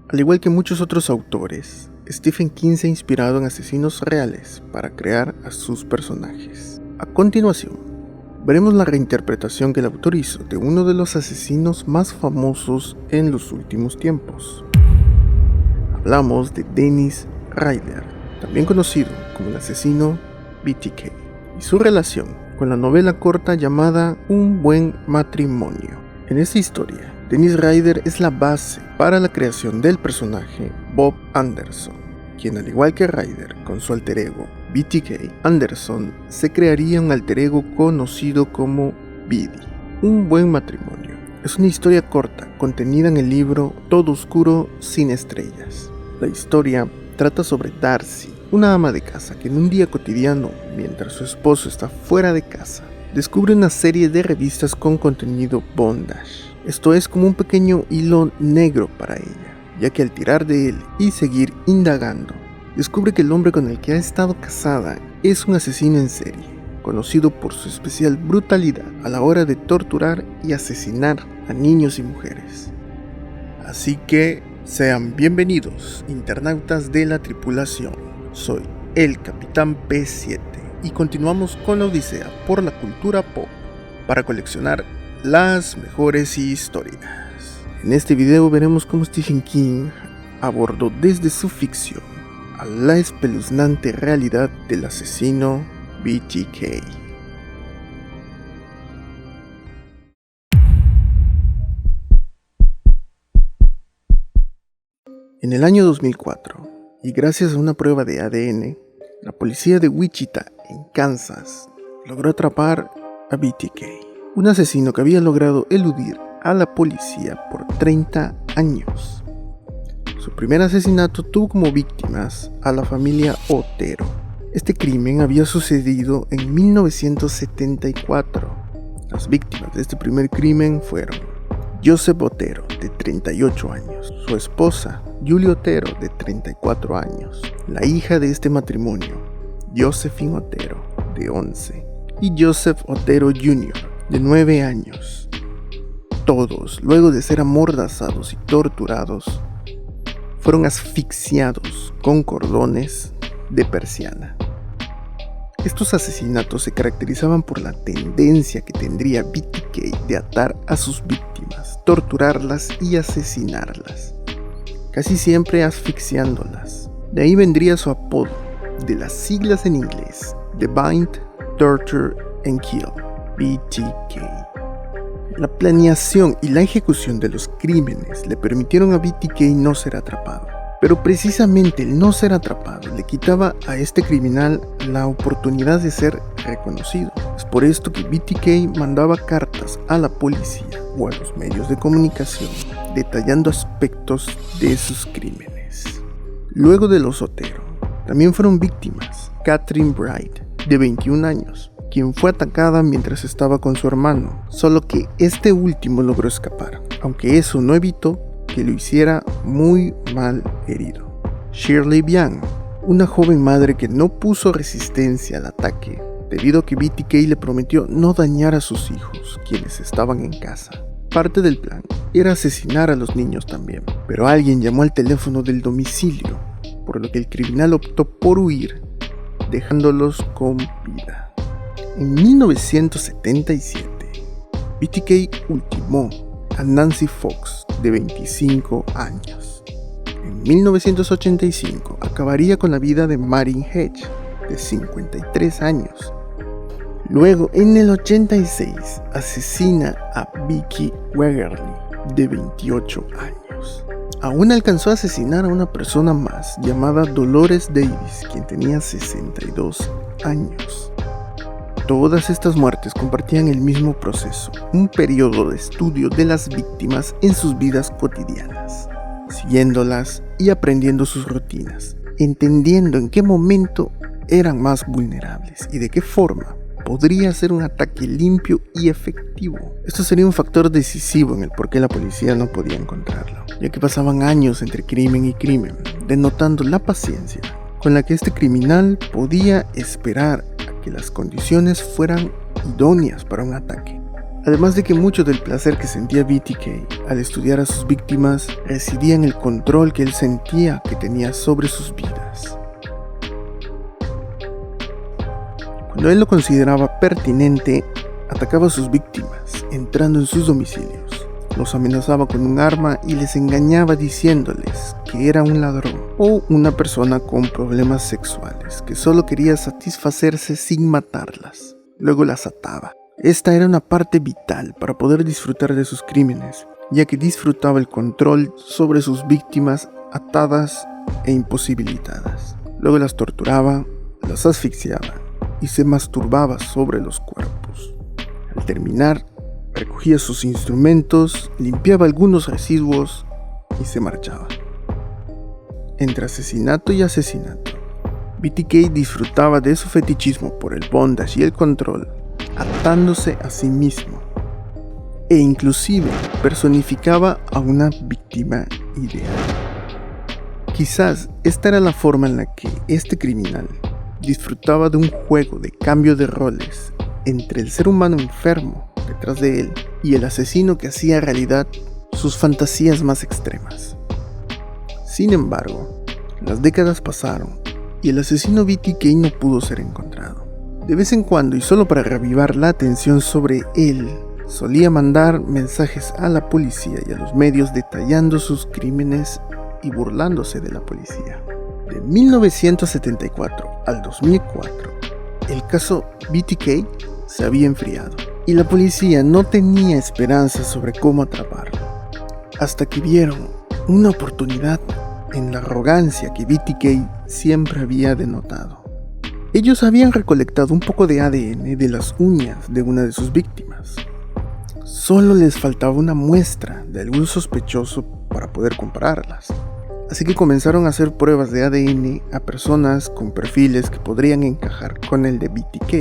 Al igual que muchos otros autores, Stephen King se ha inspirado en asesinos reales para crear a sus personajes. A continuación, veremos la reinterpretación que el autor hizo de uno de los asesinos más famosos en los últimos tiempos. Hablamos de Dennis Rader, también conocido como el asesino BTK, y su relación con la novela corta llamada Un buen matrimonio. En esta historia, Dennis Rader es la base para la creación del personaje Bob Anderson, quien al igual que Rader con su alter ego BTK, Anderson se crearía un alter ego conocido como Biddy. Un buen matrimonio es una historia corta contenida en el libro Todo oscuro sin estrellas. La historia trata sobre Darcy, una ama de casa que en un día cotidiano, mientras su esposo está fuera de casa, descubre una serie de revistas con contenido bondage. Esto es como un pequeño hilo negro para ella, ya que al tirar de él y seguir indagando, descubre que el hombre con el que ha estado casada es un asesino en serie, conocido por su especial brutalidad a la hora de torturar y asesinar a niños y mujeres. Así que sean bienvenidos, internautas de la tripulación. Soy el Capitán P7 y continuamos con la odisea por la cultura pop para coleccionar las mejores historias. En este video veremos cómo Stephen King abordó desde su ficción a la espeluznante realidad del asesino BTK. En el año 2004, y gracias a una prueba de ADN, la policía de Wichita, en Kansas, logró atrapar a BTK, un asesino que había logrado eludir a la policía por 30 años. Su primer asesinato tuvo como víctimas a la familia Otero. Este crimen había sucedido en 1974. Las víctimas de este primer crimen fueron Joseph Otero, de 38 años, su esposa, Julie Otero, de 34 años, la hija de este matrimonio, Josephine Otero, de 11, y Joseph Otero Jr., de 9 años. Todos, luego de ser amordazados y torturados, fueron asfixiados con cordones de persiana. Estos asesinatos se caracterizaban por la tendencia que tendría BTK de atar a sus víctimas, torturarlas y asesinarlas, casi siempre asfixiándolas. De ahí vendría su apodo, de las siglas en inglés, The Bind, Torture and Kill, BTK. La planeación y la ejecución de los crímenes le permitieron a BTK no ser atrapado. Pero precisamente el no ser atrapado le quitaba a este criminal la oportunidad de ser reconocido. Es por esto que BTK mandaba cartas a la policía o a los medios de comunicación detallando aspectos de sus crímenes. Luego de los Otero, también fueron víctimas Catherine Bright, de 21 años, quien fue atacada mientras estaba con su hermano, solo que este último logró escapar, aunque eso no evitó que lo hiciera muy mal herido. Shirley Bian, una joven madre que no puso resistencia al ataque debido a que BTK le prometió no dañar a sus hijos, quienes estaban en casa. Parte del plan era asesinar a los niños también, pero alguien llamó al teléfono del domicilio, por lo que el criminal optó por huir, dejándolos con vida. En 1977, BTK ultimó a Nancy Fox, de 25 años. En 1985 acabaría con la vida de Martin Hedge, de 53 años. Luego, en el 86, asesina a Vicky Wegerle, de 28 años. Aún alcanzó a asesinar a una persona más, llamada Dolores Davis, quien tenía 62 años. Todas estas muertes compartían el mismo proceso, un periodo de estudio de las víctimas en sus vidas cotidianas, siguiéndolas y aprendiendo sus rutinas, entendiendo en qué momento eran más vulnerables y de qué forma podría ser un ataque limpio y efectivo. Esto sería un factor decisivo en el por qué la policía no podía encontrarlo, ya que pasaban años entre crimen y crimen, denotando la paciencia con la que este criminal podía esperar a que las condiciones fueran idóneas para un ataque. Además de que mucho del placer que sentía BTK al estudiar a sus víctimas residía en el control que él sentía que tenía sobre sus vidas. Cuando él lo consideraba pertinente, atacaba a sus víctimas, entrando en sus domicilios. Los amenazaba con un arma y les engañaba diciéndoles que era un ladrón o una persona con problemas sexuales que solo quería satisfacerse sin matarlas. Luego las ataba. Esta era una parte vital para poder disfrutar de sus crímenes, ya que disfrutaba el control sobre sus víctimas atadas e imposibilitadas. Luego las torturaba, las asfixiaba y se masturbaba sobre los cuerpos. Al terminar, recogía sus instrumentos, limpiaba algunos residuos y se marchaba. Entre asesinato y asesinato, BTK disfrutaba de su fetichismo por el bondage y el control, atándose a sí mismo, e inclusive personificaba a una víctima ideal. Quizás esta era la forma en la que este criminal disfrutaba de un juego de cambio de roles entre el ser humano enfermo detrás de él y el asesino que hacía realidad sus fantasías más extremas. Sin embargo, las décadas pasaron y el asesino BTK no pudo ser encontrado. De vez en cuando, y solo para reavivar la atención sobre él, solía mandar mensajes a la policía y a los medios detallando sus crímenes y burlándose de la policía. De 1974 al 2004, el caso BTK se había enfriado y la policía no tenía esperanza sobre cómo atraparlo, hasta que vieron una oportunidad en la arrogancia que BTK siempre había denotado. Ellos habían recolectado un poco de ADN de las uñas de una de sus víctimas. Solo les faltaba una muestra de algún sospechoso para poder compararlas. Así que comenzaron a hacer pruebas de ADN a personas con perfiles que podrían encajar con el de BTK.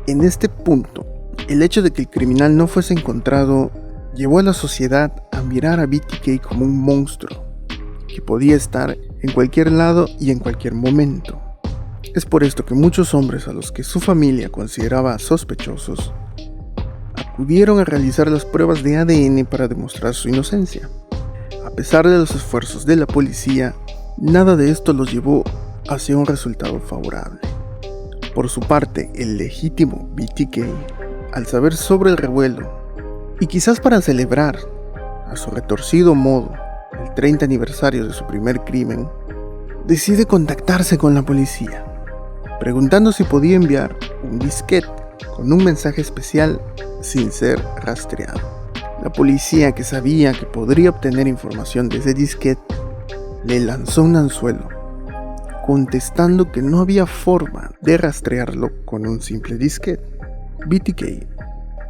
En este punto, el hecho de que el criminal no fuese encontrado llevó a la sociedad a mirar a BTK como un monstruo que podía estar en cualquier lado y en cualquier momento. Es por esto que muchos hombres a los que su familia consideraba sospechosos acudieron a realizar las pruebas de ADN para demostrar su inocencia. A pesar de los esfuerzos de la policía, nada de esto los llevó hacia un resultado favorable. Por su parte, el legítimo BTK, al saber sobre el revuelo, y quizás para celebrar, a su retorcido modo, el 30 aniversario de su primer crimen, decide contactarse con la policía, preguntando si podía enviar un disquete con un mensaje especial sin ser rastreado. La policía, que sabía que podría obtener información de ese disquete, le lanzó un anzuelo, contestando que no había forma de rastrearlo con un simple disquete. BTK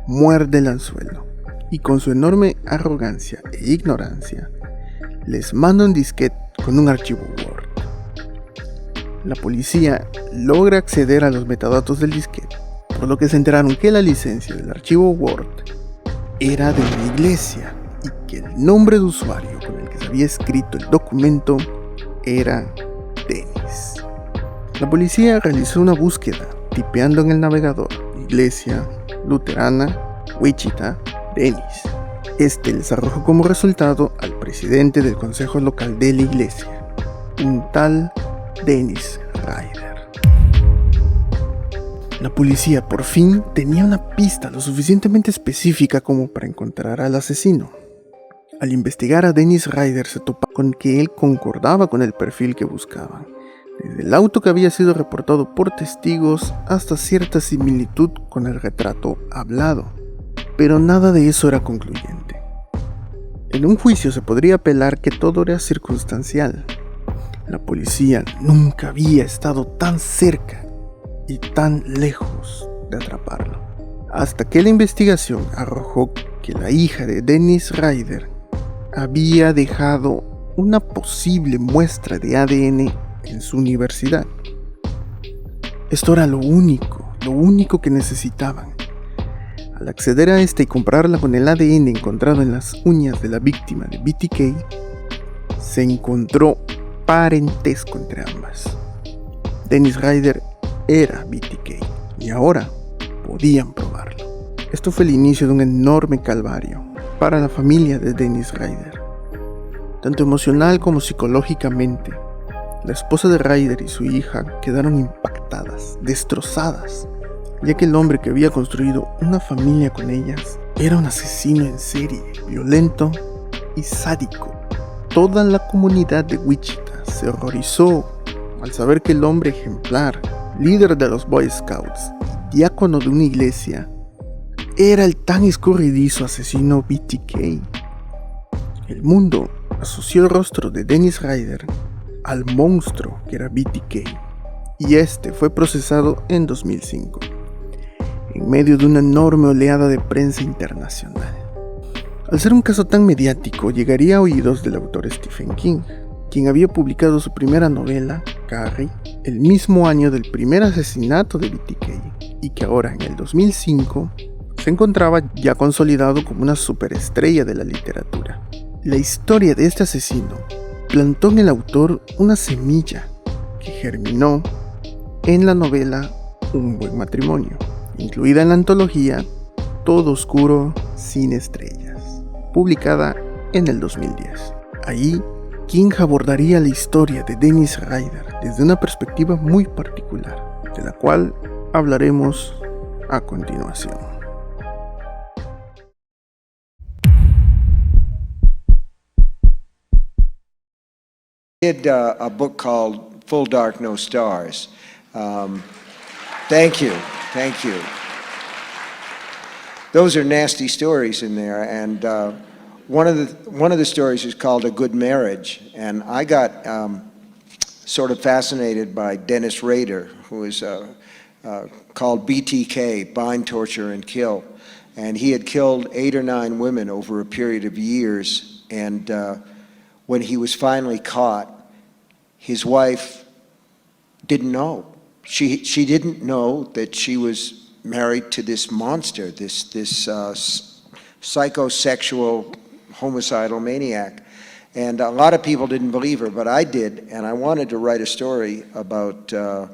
muerde el anzuelo y con su enorme arrogancia e ignorancia les manda un disquete con un archivo Word. La policía logra acceder a los metadatos del disquete, por lo que se enteraron que la licencia del archivo Word era de una iglesia y que el nombre de usuario con el que se había escrito el documento era Dennis. La policía realizó una búsqueda tipeando en el navegador Iglesia Luterana Wichita Dennis. Este les arrojó como resultado al presidente del consejo local de la iglesia, un tal Dennis Ryder. La policía por fin tenía una pista lo suficientemente específica como para encontrar al asesino. Al investigar a Dennis Ryder se topó con que él concordaba con el perfil que buscaban, desde el auto que había sido reportado por testigos hasta cierta similitud con el retrato hablado, pero nada de eso era concluyente. En un juicio se podría apelar que todo era circunstancial. La policía nunca había estado tan cerca y tan lejos de atraparlo, hasta que la investigación arrojó que la hija de Dennis Ryder había dejado una posible muestra de ADN en su universidad. Esto era lo único que necesitaban. Al acceder a esta y compararla con el ADN encontrado en las uñas de la víctima de BTK, se encontró parentesco entre ambas. Dennis Ryder era BTK y ahora podían probarlo. Esto fue el inicio de un enorme calvario para la familia de Dennis Rader, tanto emocional como psicológicamente. La esposa de Rader y su hija quedaron impactadas, destrozadas, ya que el hombre que había construido una familia con ellas era un asesino en serie, violento y sádico. Toda la comunidad de Wichita se horrorizó al saber que el hombre ejemplar, líder de los Boy Scouts y diácono de una iglesia, era el tan escurridizo asesino BTK. El mundo asoció el rostro de Dennis Rader al monstruo que era BTK, y este fue procesado en 2005, en medio de una enorme oleada de prensa internacional. Al ser un caso tan mediático, llegaría a oídos del autor Stephen King, quien había publicado su primera novela, Carrie, el mismo año del primer asesinato de BTK, y que ahora, en el 2005, se encontraba ya consolidado como una superestrella de la literatura. La historia de este asesino plantó en el autor una semilla que germinó en la novela Un buen matrimonio, incluida en la antología Todo oscuro sin estrellas, publicada en el 2010. Ahí, King abordaría la historia de Dennis Rader desde una perspectiva muy particular, de la cual hablaremos a continuación. Did a book called Full Dark, No Stars. Thank you. Those are nasty stories in there, and one of the stories is called A Good Marriage, and I got sort of fascinated by Dennis Rader, who is called BTK, Bind, Torture, and Kill, and he had killed 8 or 9 women over a period of years, and when he was finally caught, his wife didn't know. She didn't know that she was married to this monster, this psychosexual, homicidal maniac. And a lot of people didn't believe her, but I did, and I wanted to write a story about a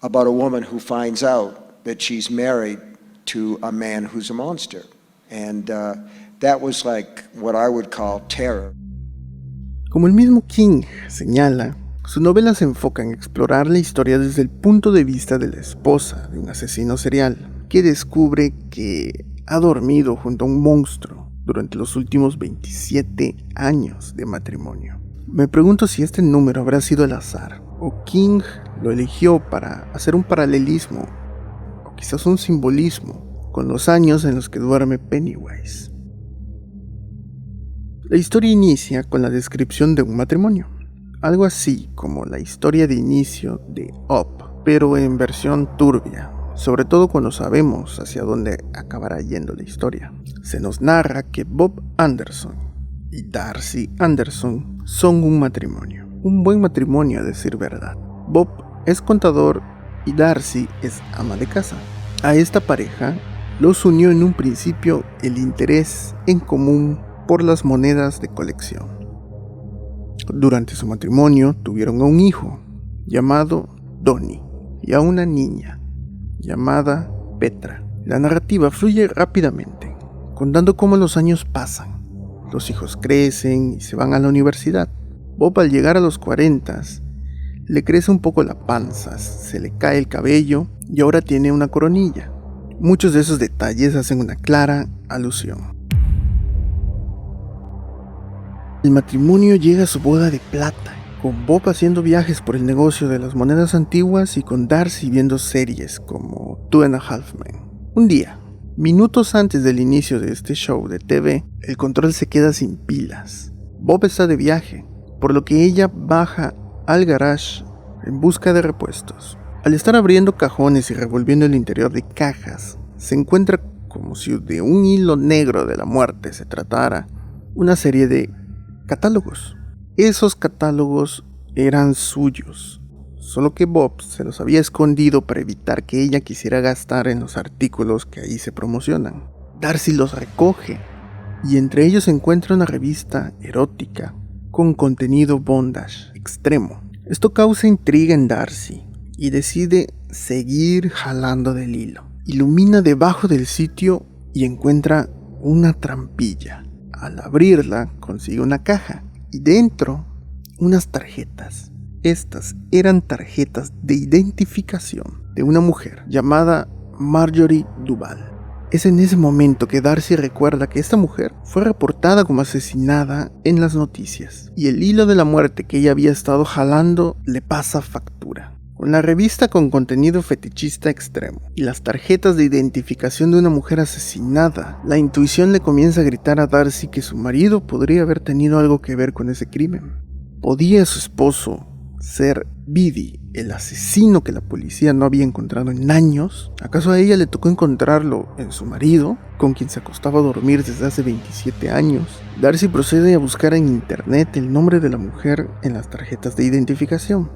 woman who finds out that she's married to a man who's a monster. And that was like what I would call terror. Como el mismo King señala, su novela se enfoca en explorar la historia desde el punto de vista de la esposa de un asesino serial, que descubre que ha dormido junto a un monstruo durante los últimos 27 años de matrimonio. Me pregunto si este número habrá sido al azar, o King lo eligió para hacer un paralelismo, o quizás un simbolismo, con los años en los que duerme Pennywise. La historia inicia con la descripción de un matrimonio, algo así como la historia de inicio de Up, pero en versión turbia, sobre todo cuando sabemos hacia dónde acabará yendo la historia. Se nos narra que Bob Anderson y Darcy Anderson son un matrimonio, un buen matrimonio a decir verdad. Bob es contador y Darcy es ama de casa. A esta pareja los unió en un principio el interés en común por las monedas de colección. Durante su matrimonio tuvieron a un hijo llamado Donnie y a una niña llamada Petra. La narrativa fluye rápidamente, contando cómo los años pasan. Los hijos crecen y se van a la universidad. Bob, al llegar a los 40, le crece un poco la panza, se le cae el cabello y ahora tiene una coronilla. Muchos de esos detalles hacen una clara alusión. El matrimonio llega a su boda de plata, con Bob haciendo viajes por el negocio de las monedas antiguas y con Darcy viendo series como Two and a Half Men. Un día, minutos antes del inicio de este show de TV, el control se queda sin pilas. Bob está de viaje, por lo que ella baja al garage en busca de repuestos. Al estar abriendo cajones y revolviendo el interior de cajas, se encuentra como si de un hilo negro de la muerte se tratara una serie de catálogos. Esos catálogos eran suyos, solo que Bob se los había escondido para evitar que ella quisiera gastar en los artículos que ahí se promocionan. Darcy los recoge y entre ellos se encuentra una revista erótica con contenido bondage extremo. Esto causa intriga en Darcy y decide seguir jalando del hilo. ilumina debajo del sitio y encuentra una trampilla. Al abrirla consigue una caja y dentro unas tarjetas. Estas eran tarjetas de identificación de una mujer llamada Marjorie Duval. Es en ese momento que Darcy recuerda que esta mujer fue reportada como asesinada en las noticias y el hilo de la muerte que ella había estado jalando le pasa factura. Con la revista con contenido fetichista extremo y las tarjetas de identificación de una mujer asesinada, la intuición le comienza a gritar a Darcy que su marido podría haber tenido algo que ver con ese crimen. ¿Podía su esposo ser Bidi, el asesino que la policía no había encontrado en años? ¿Acaso a ella le tocó encontrarlo en su marido, con quien se acostaba a dormir desde hace 27 años? Darcy procede a buscar en internet el nombre de la mujer en las tarjetas de identificación.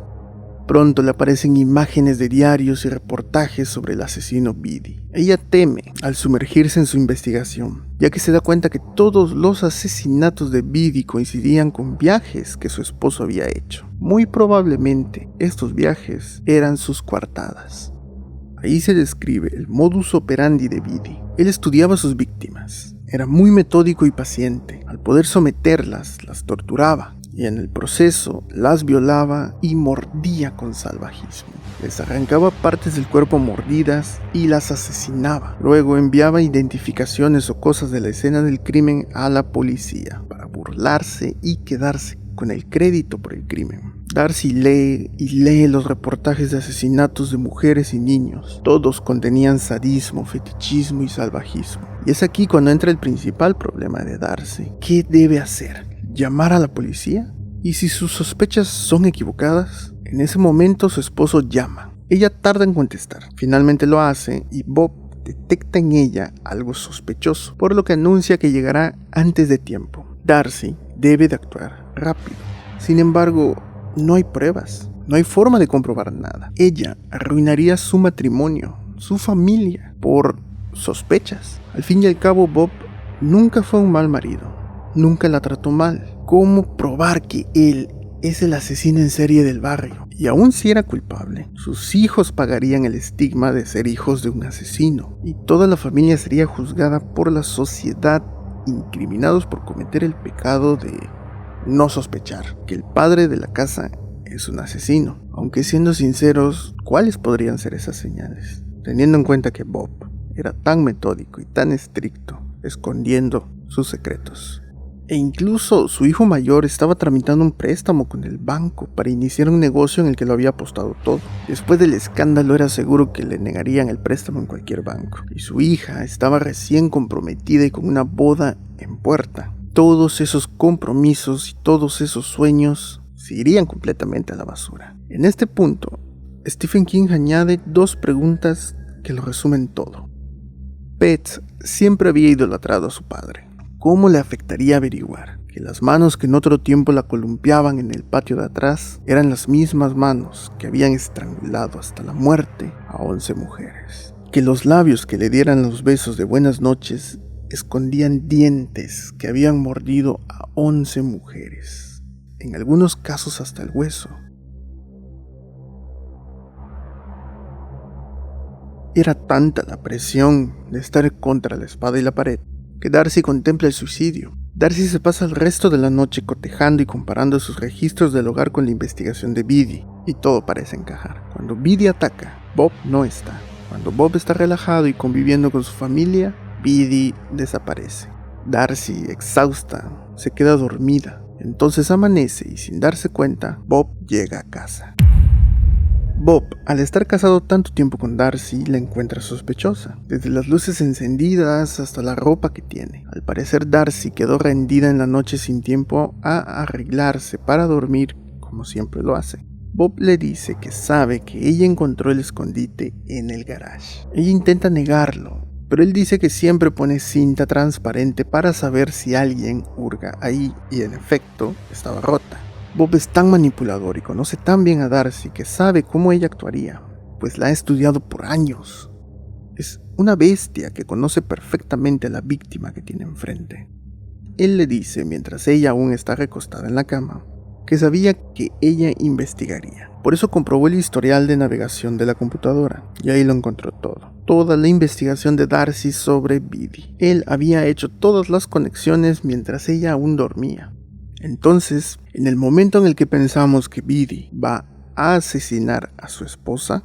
Pronto le aparecen imágenes de diarios y reportajes sobre el asesino Bidi. Ella teme al sumergirse en su investigación, ya que se da cuenta que todos los asesinatos de Bidi coincidían con viajes que su esposo había hecho. Muy probablemente estos viajes eran sus coartadas. Ahí se describe el modus operandi de Bidi. Él estudiaba a sus víctimas. Era muy metódico y paciente. Al poder someterlas, las torturaba. Y en el proceso las violaba y mordía con salvajismo. Les arrancaba partes del cuerpo mordidas y las asesinaba. Luego enviaba identificaciones o cosas de la escena del crimen a la policía para burlarse y quedarse con el crédito por el crimen. Darcy lee y lee los reportajes de asesinatos de mujeres y niños. Todos contenían sadismo, fetichismo y salvajismo. Y es aquí cuando entra el principal problema de Darcy. ¿Qué debe hacer? ¿Llamar a la policía? ¿Y si sus sospechas son equivocadas? En ese momento su esposo llama. Ella tarda en contestar. Finalmente lo hace y Bob detecta en ella algo sospechoso, por lo que anuncia que llegará antes de tiempo. Darcy debe de actuar rápido. Sin embargo, no hay pruebas. No hay forma de comprobar nada. Ella arruinaría su matrimonio, su familia, por sospechas. Al fin y al cabo, Bob nunca fue un mal marido. Nunca la trató mal. ¿Cómo probar que él es el asesino en serie del barrio? Y aun si era culpable, sus hijos pagarían el estigma de ser hijos de un asesino, y toda la familia sería juzgada por la sociedad, incriminados por cometer el pecado de no sospechar que el padre de la casa es un asesino. Aunque siendo sinceros, ¿cuáles podrían ser esas señales? Teniendo en cuenta que Bob era tan metódico y tan estricto, escondiendo sus secretos. E incluso su hijo mayor estaba tramitando un préstamo con el banco para iniciar un negocio en el que lo había apostado todo. Después del escándalo era seguro que le negarían el préstamo en cualquier banco. Y su hija estaba recién comprometida y con una boda en puerta. Todos esos compromisos y todos esos sueños se irían completamente a la basura. En este punto, Stephen King añade dos preguntas que lo resumen todo. Pet siempre había idolatrado a su padre. ¿Cómo le afectaría averiguar que las manos que en otro tiempo la columpiaban en el patio de atrás eran las mismas manos que habían estrangulado hasta la muerte a 11 mujeres? Que los labios que le dieran los besos de buenas noches escondían dientes que habían mordido a 11 mujeres, en algunos casos hasta el hueso. Era tanta la presión de estar contra la espada y la pared que Darcy contempla el suicidio. Darcy se pasa el resto de la noche cotejando y comparando sus registros del hogar con la investigación de Bidi, y todo parece encajar. Cuando Bidi ataca, Bob no está. Cuando Bob está relajado y conviviendo con su familia, Bidi desaparece. Darcy, exhausta, se queda dormida. Entonces amanece y sin darse cuenta, Bob llega a casa. Bob, al estar casado tanto tiempo con Darcy, la encuentra sospechosa, desde las luces encendidas hasta la ropa que tiene. Al parecer Darcy quedó rendida en la noche sin tiempo a arreglarse para dormir, como siempre lo hace. Bob le dice que sabe que ella encontró el escondite en el garage. Ella intenta negarlo, pero él dice que siempre pone cinta transparente para saber si alguien hurga ahí, y en efecto, estaba rota. Bob es tan manipulador y conoce tan bien a Darcy que sabe cómo ella actuaría, pues la ha estudiado por años. Es una bestia que conoce perfectamente a la víctima que tiene enfrente. Él le dice, mientras ella aún está recostada en la cama, que sabía que ella investigaría. Por eso comprobó el historial de navegación de la computadora, y ahí lo encontró todo. Toda la investigación de Darcy sobre Biddy. Él había hecho todas las conexiones mientras ella aún dormía. Entonces, en el momento en el que pensamos que Biddy va a asesinar a su esposa,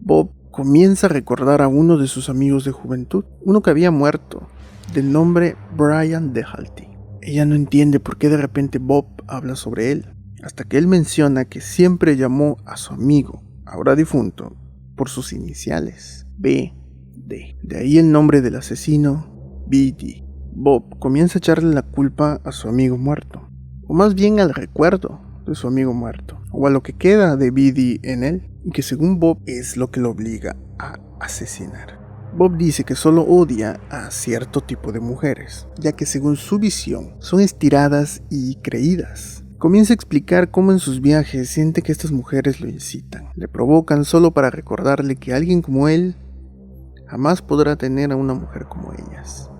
Bob comienza a recordar a uno de sus amigos de juventud, uno que había muerto, del nombre Brian Dehalty. Ella no entiende por qué de repente Bob habla sobre él, hasta que él menciona que siempre llamó a su amigo, ahora difunto, por sus iniciales, B.D. De ahí el nombre del asesino, Biddy. Bob comienza a echarle la culpa a su amigo muerto, o más bien al recuerdo de su amigo muerto, o a lo que queda de Biddy en él, y que según Bob es lo que lo obliga a asesinar. Bob dice que solo odia a cierto tipo de mujeres, ya que según su visión son estiradas y creídas. Comienza a explicar cómo en sus viajes siente que estas mujeres lo incitan, le provocan solo para recordarle que alguien como él jamás podrá tener a una mujer como ellas.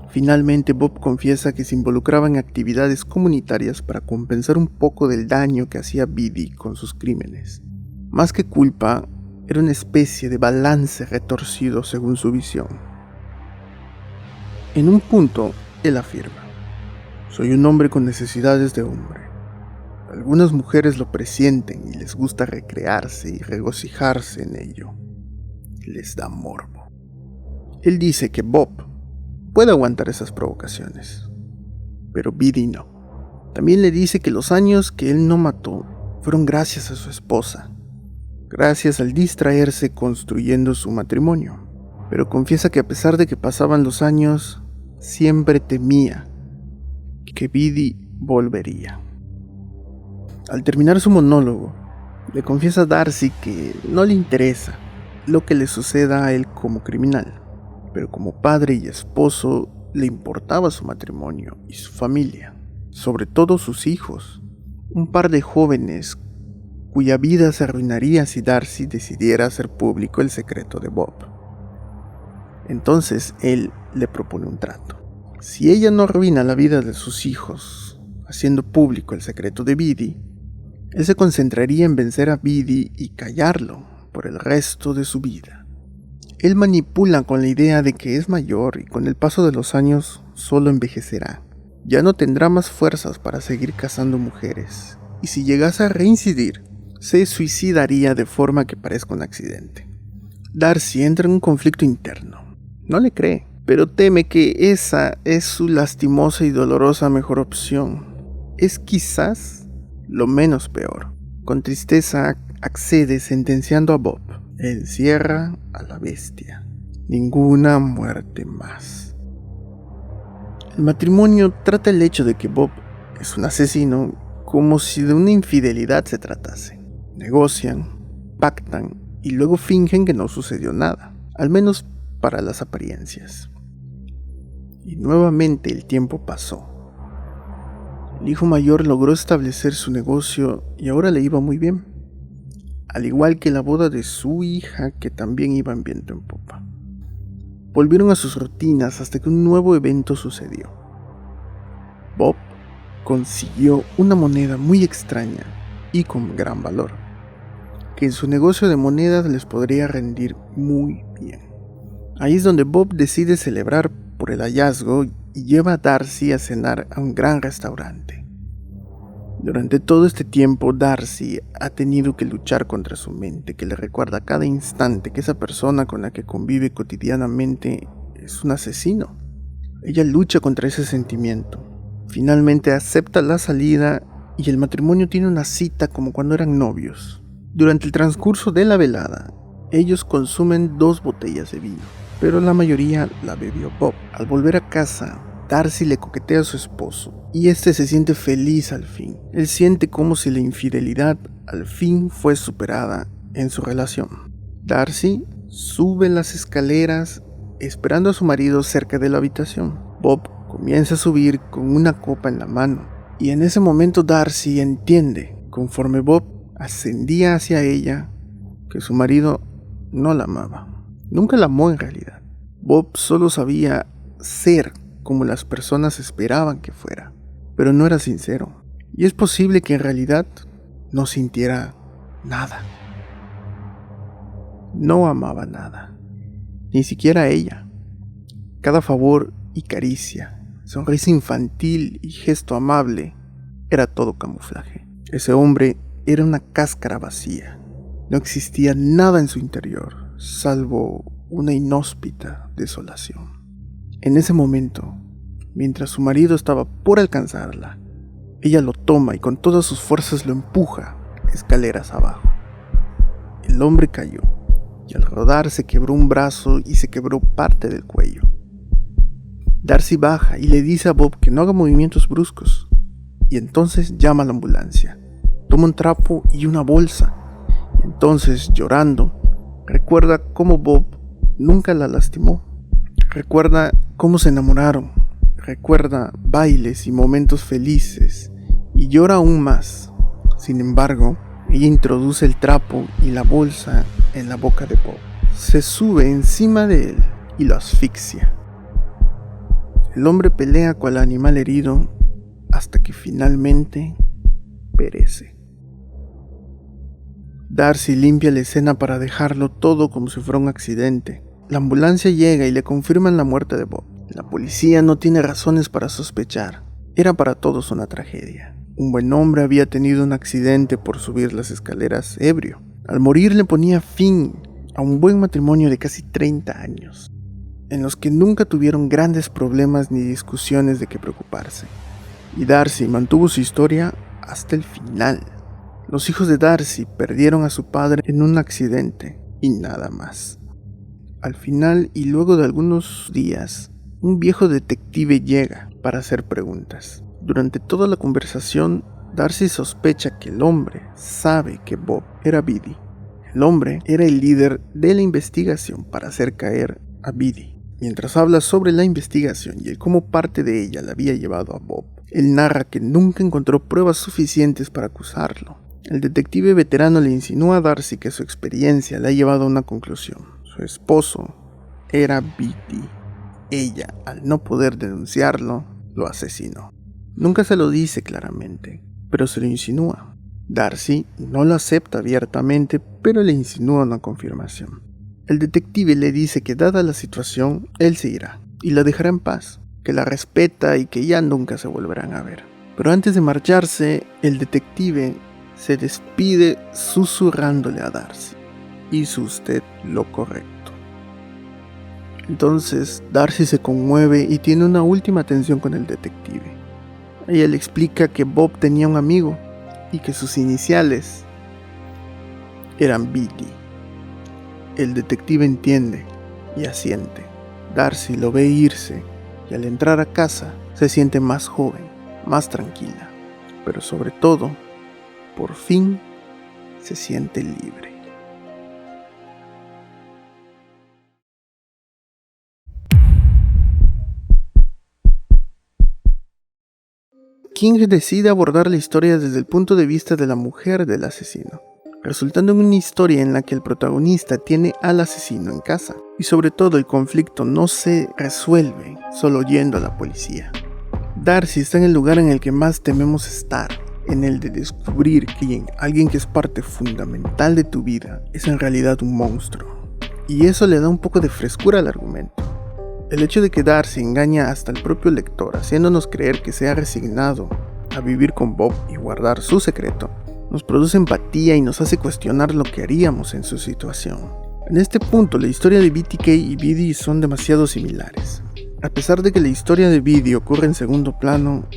Finalmente Bob confiesa que se involucraba en actividades comunitarias para compensar un poco del daño que hacía Biddy con sus crímenes. Más que culpa, era una especie de balance retorcido según su visión. En un punto, él afirma: soy un hombre con necesidades de hombre. Algunas mujeres lo presienten y les gusta recrearse y regocijarse en ello. Les da morbo. Él dice que Bob puede aguantar esas provocaciones, pero Biddy no. También le dice que los años que él no mató fueron gracias a su esposa, gracias al distraerse construyendo su matrimonio, pero confiesa que a pesar de que pasaban los años, siempre temía que Biddy volvería. Al terminar su monólogo, le confiesa a Darcy que no le interesa lo que le suceda a él como criminal, pero como padre y esposo le importaba su matrimonio y su familia, sobre todo sus hijos, un par de jóvenes cuya vida se arruinaría si Darcy decidiera hacer público el secreto de Bob. Entonces él le propone un trato. Si ella no arruina la vida de sus hijos haciendo público el secreto de Biddy, él se concentraría en vencer a Biddy y callarlo por el resto de su vida. Él manipula con la idea de que es mayor y con el paso de los años solo envejecerá. Ya no tendrá más fuerzas para seguir cazando mujeres, y si llegase a reincidir, se suicidaría de forma que parezca un accidente. Darcy entra en un conflicto interno. No le cree, pero teme que esa es su lastimosa y dolorosa mejor opción. Es quizás lo menos peor. Con tristeza accede sentenciando a Bob. Encierra a la bestia. Ninguna muerte más. El matrimonio trata el hecho de que Bob es un asesino como si de una infidelidad se tratase. Negocian, pactan y luego fingen que no sucedió nada, al menos para las apariencias. Y nuevamente el tiempo pasó. El hijo mayor logró establecer su negocio y ahora le iba muy bien, al igual que la boda de su hija, que también iba en viento en popa. Volvieron a sus rutinas hasta que un nuevo evento sucedió. Bob consiguió una moneda muy extraña y con gran valor, que en su negocio de monedas les podría rendir muy bien. Ahí es donde Bob decide celebrar por el hallazgo y lleva a Darcy a cenar a un gran restaurante. Durante todo este tiempo, Darcy ha tenido que luchar contra su mente, que le recuerda a cada instante que esa persona con la que convive cotidianamente es un asesino. Ella lucha contra ese sentimiento. Finalmente acepta la salida y el matrimonio tiene una cita como cuando eran novios. Durante el transcurso de la velada, ellos consumen 2 botellas de vino, pero la mayoría la bebió Bob. Al volver a casa, Darcy le coquetea a su esposo y este se siente feliz al fin. Él siente como si la infidelidad al fin fue superada en su relación. Darcy sube las escaleras esperando a su marido cerca de la habitación. Bob comienza a subir con una copa en la mano y en ese momento Darcy entiende, conforme Bob ascendía hacia ella, que su marido no la amaba. Nunca la amó en realidad. Bob solo sabía ser como las personas esperaban que fuera, pero no era sincero. Y es posible que en realidad no sintiera nada. No amaba nada, ni siquiera a ella. Cada favor y caricia, sonrisa infantil y gesto amable era todo camuflaje. Ese hombre era una cáscara vacía. No existía nada en su interior, salvo una inhóspita desolación. En ese momento, mientras su marido estaba por alcanzarla, ella lo toma y con todas sus fuerzas lo empuja escaleras abajo. El hombre cayó y al rodar se quebró un brazo y se quebró parte del cuello. Darcy baja y le dice a Bob que no haga movimientos bruscos, y entonces llama a la ambulancia. Toma un trapo y una bolsa, y entonces, llorando, recuerda cómo Bob nunca la lastimó. Recuerda cómo se enamoraron, recuerda bailes y momentos felices, y llora aún más. Sin embargo, ella introduce el trapo y la bolsa en la boca de Bob. Se sube encima de él y lo asfixia. El hombre pelea cual animal herido hasta que finalmente perece. Darcy limpia la escena para dejarlo todo como si fuera un accidente. La ambulancia llega y le confirman la muerte de Bob. La policía no tiene razones para sospechar. Era para todos una tragedia. Un buen hombre había tenido un accidente por subir las escaleras ebrio. Al morir le ponía fin a un buen matrimonio de casi 30 años, en los que nunca tuvieron grandes problemas ni discusiones de qué preocuparse. Y Darcy mantuvo su historia hasta el final. Los hijos de Darcy perdieron a su padre en un accidente y nada más. Al final, y luego de algunos días, un viejo detective llega para hacer preguntas. Durante toda la conversación, Darcy sospecha que el hombre sabe que Bob era Biddy. El hombre era el líder de la investigación para hacer caer a Biddy. Mientras habla sobre la investigación y el cómo parte de ella la había llevado a Bob, él narra que nunca encontró pruebas suficientes para acusarlo. El detective veterano le insinúa a Darcy que su experiencia le ha llevado a una conclusión. Su esposo era Biddy. Ella, al no poder denunciarlo, lo asesinó. Nunca se lo dice claramente, pero se lo insinúa. Darcy no lo acepta abiertamente, pero le insinúa una confirmación. El detective le dice que dada la situación, él se irá y la dejará en paz, que la respeta y que ya nunca se volverán a ver. Pero antes de marcharse, el detective se despide susurrándole a Darcy: hizo usted lo correcto. Entonces Darcy se conmueve y tiene una última atención con el detective. Ella le explica que Bob tenía un amigo y que sus iniciales eran Biddy. El detective entiende y asiente. Darcy lo ve irse y al entrar a casa se siente más joven, más tranquila, pero sobre todo, por fin, se siente libre. King decide abordar la historia desde el punto de vista de la mujer del asesino, resultando en una historia en la que el protagonista tiene al asesino en casa, y sobre todo el conflicto no se resuelve solo yendo a la policía. Darcy está en el lugar en el que más tememos estar, en el de descubrir que alguien que es parte fundamental de tu vida es en realidad un monstruo, y eso le da un poco de frescura al argumento. El hecho de que Darcy engaña hasta el propio lector, haciéndonos creer que se ha resignado a vivir con Bob y guardar su secreto, nos produce empatía y nos hace cuestionar lo que haríamos en su situación. En este punto, la historia de BTK y Biddy son demasiado similares. A pesar de que la historia de Biddy ocurre en segundo plano,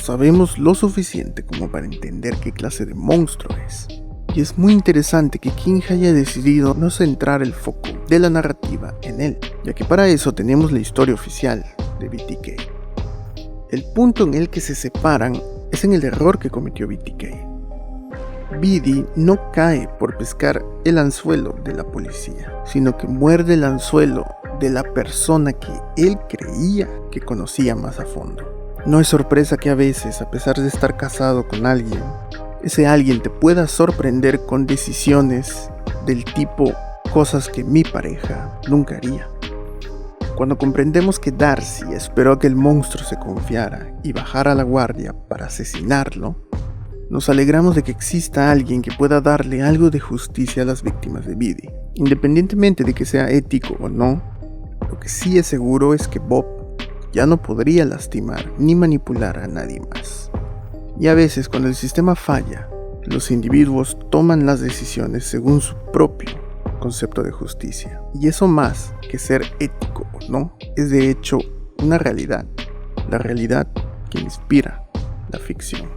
sabemos lo suficiente como para entender qué clase de monstruo es. Y es muy interesante que King haya decidido no centrar el foco de la narrativa en él, ya que para eso tenemos la historia oficial de BTK. El punto en el que se separan es en el error que cometió BTK. Biddy no cae por pescar el anzuelo de la policía, sino que muerde el anzuelo de la persona que él creía que conocía más a fondo. No es sorpresa que a veces, a pesar de estar casado con alguien, ese alguien te pueda sorprender con decisiones del tipo cosas que mi pareja nunca haría. Cuando comprendemos que Darcy esperó a que el monstruo se confiara y bajara la guardia para asesinarlo, Nos alegramos de que exista alguien que pueda darle algo de justicia a las víctimas de Bidi. Independientemente de que sea ético o no, lo que sí es seguro es que Bob ya no podría lastimar ni manipular a nadie más. Y a veces cuando el sistema falla, los individuos toman las decisiones según su propio concepto de justicia. Y eso, más que ser ético o no, es de hecho una realidad. La realidad que inspira la ficción.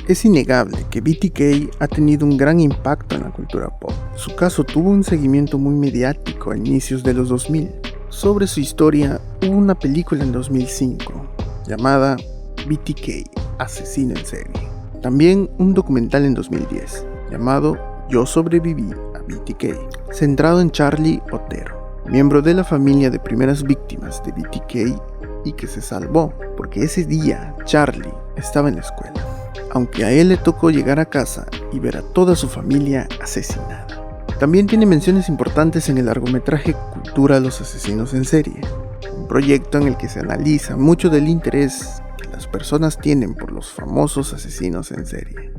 Es innegable que BTK ha tenido un gran impacto en la cultura pop. Su caso tuvo un seguimiento muy mediático a inicios de los 2000. Sobre su historia hubo una película en 2005 llamada BTK, Asesino en Serie. También un documental en 2010 llamado Yo sobreviví a BTK, centrado en Charlie Otero, miembro de la familia de primeras víctimas de BTK y que se salvó porque ese día Charlie estaba en la escuela, aunque a él le tocó llegar a casa y ver a toda su familia asesinada. También tiene menciones importantes en el largometraje Cultura a los asesinos en serie, un proyecto en el que se analiza mucho del interés que las personas tienen por los famosos asesinos en serie.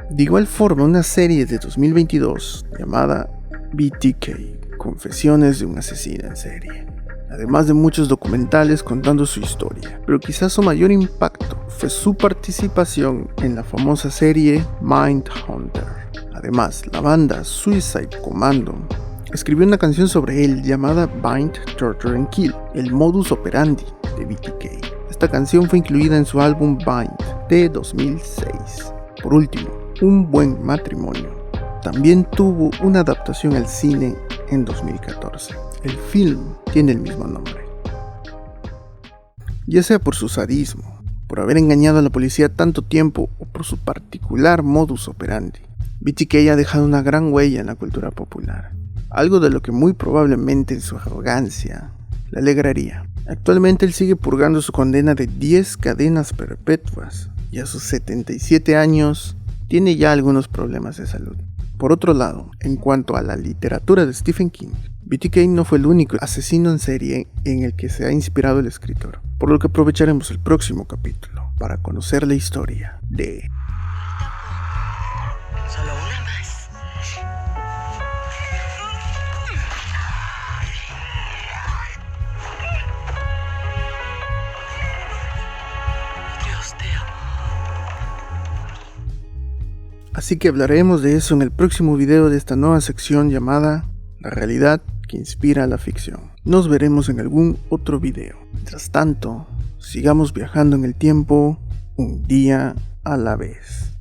De igual forma, una serie de 2022 llamada BTK, Confesiones de un asesino en serie, además de muchos documentales contando su historia, pero quizás su mayor impacto fue su participación en la famosa serie Mindhunter. Además, la banda Suicide Commando escribió una canción sobre él llamada Bind, Torture and Kill, el modus operandi de BTK. Esta canción fue incluida en su álbum Bind de 2006. Por último, Un buen matrimonio también tuvo una adaptación al cine en 2014. El film tiene el mismo nombre. Ya sea por su sadismo, por haber engañado a la policía tanto tiempo o por su particular modus operandi, BTK ha dejado una gran huella en la cultura popular, algo de lo que muy probablemente en su arrogancia le alegraría. Actualmente él sigue purgando su condena de 10 cadenas perpetuas y a sus 77 años tiene ya algunos problemas de salud. Por otro lado, en cuanto a la literatura de Stephen King, BTK no fue el único asesino en serie en el que se ha inspirado el escritor, por lo que aprovecharemos el próximo capítulo para conocer la historia de... Solo una más. Dios te amo. Así que hablaremos de eso en el próximo video de esta nueva sección llamada La realidad que inspira la ficción. Nos veremos en algún otro video. Mientras tanto, sigamos viajando en el tiempo un día a la vez.